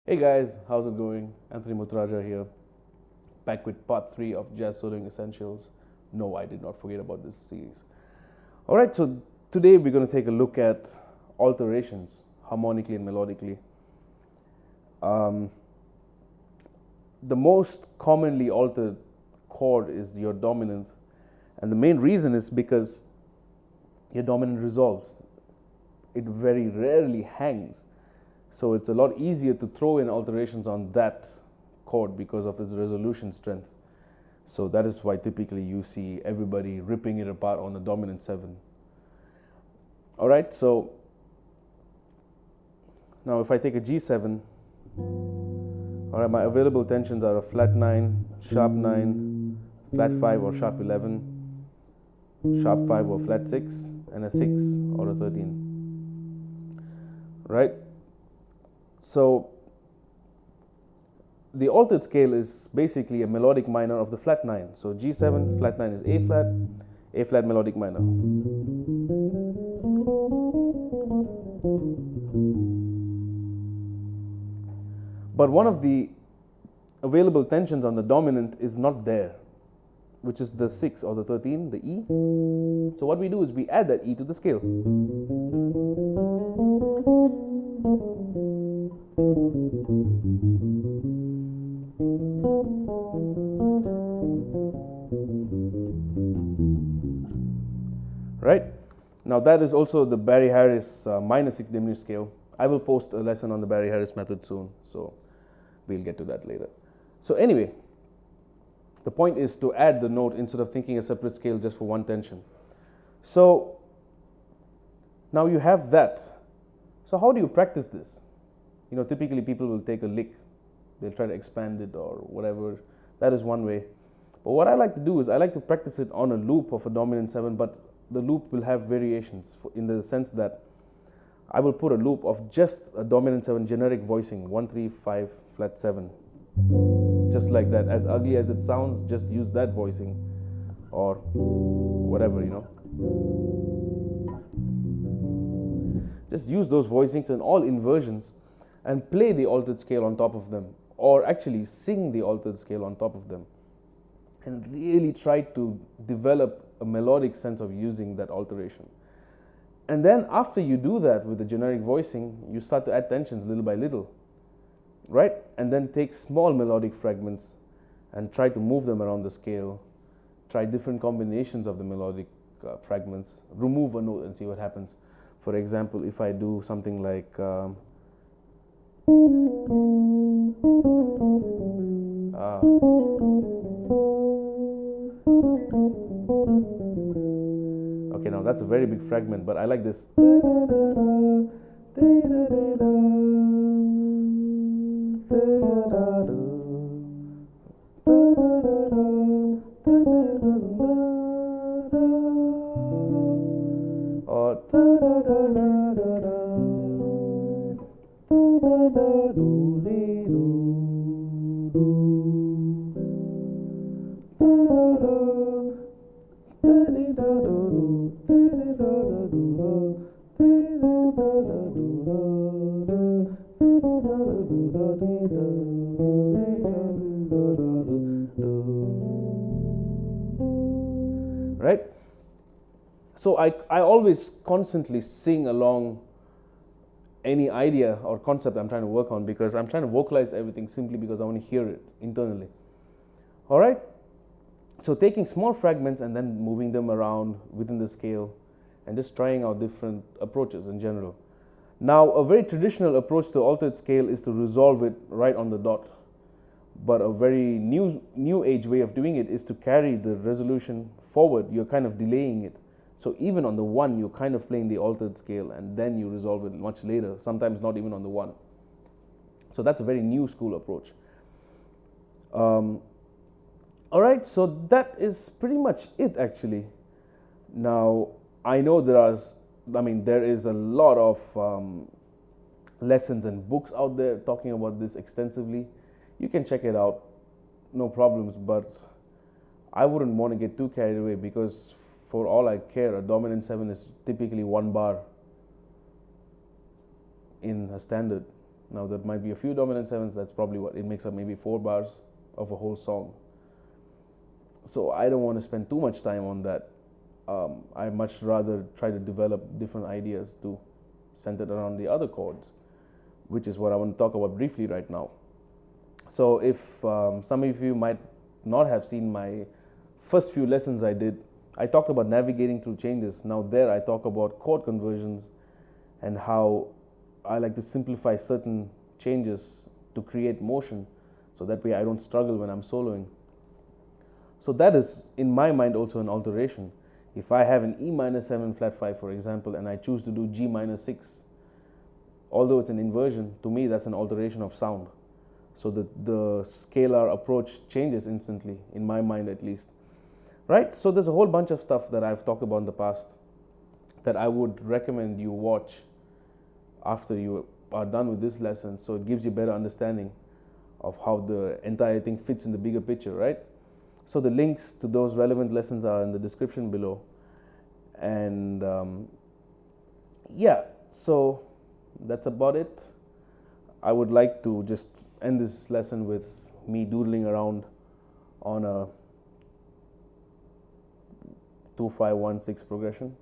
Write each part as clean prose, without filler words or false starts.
Hey guys, how's it going? Anthony Muthraja here, back with part 3 of Jazz Soloing Essentials. No, I did not forget about this series. Alright, so today we're going to take a look at alterations, harmonically and melodically. The most commonly altered chord is your dominant, and the main reason is because your dominant resolves. It very rarely hangs. So it's a lot easier to throw in alterations on that chord because of its resolution strength. So that is why typically you see everybody ripping it apart on the dominant 7. Alright, so now if I take a G7, alright, my available tensions are a flat 9, sharp 9, flat 5 or sharp 11, sharp 5 or flat 6, and a 6 or a 13. Right? So the altered scale is basically a melodic minor of the flat 9. So G7, flat 9 is A flat melodic minor. But one of the available tensions on the dominant is not there, which is the 6 or the 13, the E. So what we do is we add that E to the scale. Right? Now that is also the Barry Harris minor 6 diminished scale. I will post a lesson on the Barry Harris method soon, so we'll get to that later. So anyway, the point is to add the note instead of thinking a separate scale just for one tension. So now you have that. So how do you practice this? You know, typically people will take a lick, they'll try to expand it or whatever. That is one way. But what I like to do is I like to practice it on a loop of a dominant 7, but the loop will have variations in the sense that I will put a loop of just a dominant 7 generic voicing, 1, 3, 5, flat 7. Just like that. As ugly as it sounds, just use that voicing or whatever, you know. Just use those voicings and all inversions and play the altered scale on top of them, or actually sing the altered scale on top of them, and really try to develop a melodic sense of using that alteration. And then after you do that with the generic voicing, you start to add tensions little by little, right? And then take small melodic fragments and try to move them around the scale, try different combinations of the melodic fragments, remove a note and see what happens. For example, if I do something like okay, now that's a very big fragment, but I like this. Right? So I always constantly sing along any idea or concept I'm trying to work on, because I'm trying to vocalize everything simply because I want to hear it internally. All right? So taking small fragments and then moving them around within the scale and just trying out different approaches in general. Now, a very traditional approach to altered scale is to resolve it right on the dot. But a very new age way of doing it is to carry the resolution forward. You're kind of delaying it. So even on the 1, you're kind of playing the altered scale, and then you resolve it much later, sometimes not even on the 1. So that's a very new school approach. All right, so that is pretty much it actually. Now, I know there is a lot of lessons and books out there talking about this extensively. You can check it out, no problems, but I wouldn't want to get too carried away, because for all I care, a dominant 7 is typically 1 bar in a standard. Now there might be a few dominant 7s, that's probably what it makes up, maybe 4 bars of a whole song. So I don't want to spend too much time on that. I much rather try to develop different ideas to centered around the other chords, which is what I want to talk about briefly right now. So if some of you might not have seen my first few lessons I did, I talked about navigating through changes. Now there I talk about chord conversions and how I like to simplify certain changes to create motion, so that way I don't struggle when I'm soloing. So that is, in my mind, also an alteration. If I have an E minor 7 flat 5, for example, and I choose to do G minor 6, although it's an inversion, to me that's an alteration of sound. So the scalar approach changes instantly, in my mind at least. Right? So there's a whole bunch of stuff that I've talked about in the past that I would recommend you watch after you are done with this lesson, so it gives you better understanding of how the entire thing fits in the bigger picture, right? So the links to those relevant lessons are in the description below. And yeah, so that's about it. I would like to just end this lesson with me doodling around on a 2-5-1-6 progression.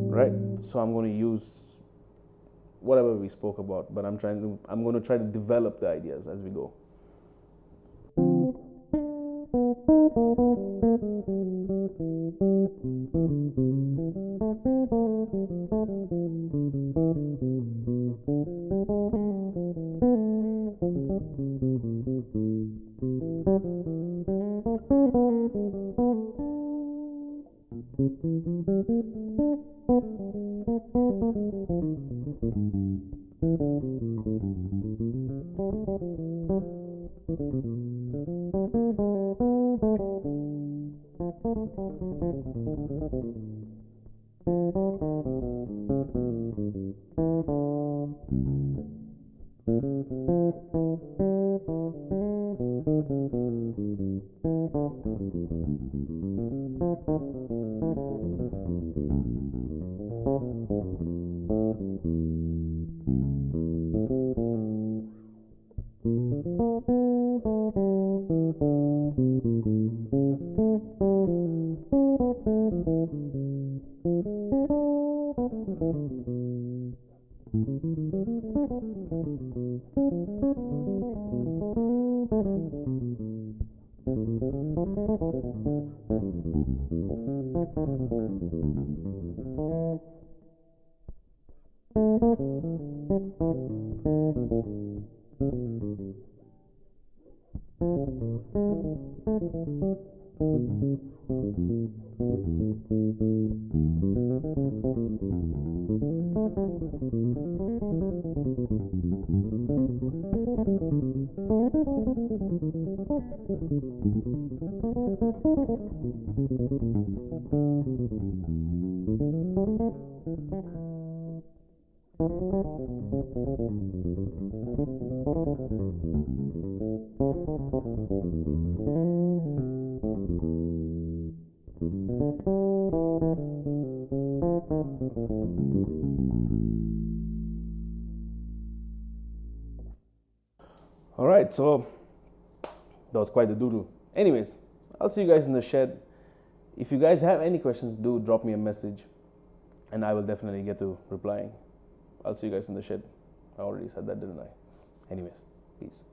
Right? So I'm going to use whatever we spoke about, but I'm going to try to develop the ideas as we go. All right, so that was quite the doodle. Anyways, I'll see you guys in the shed. If you guys have any questions, do drop me a message and I will definitely get to replying. I'll see you guys in the shed. I already said that, didn't I? Anyways, peace.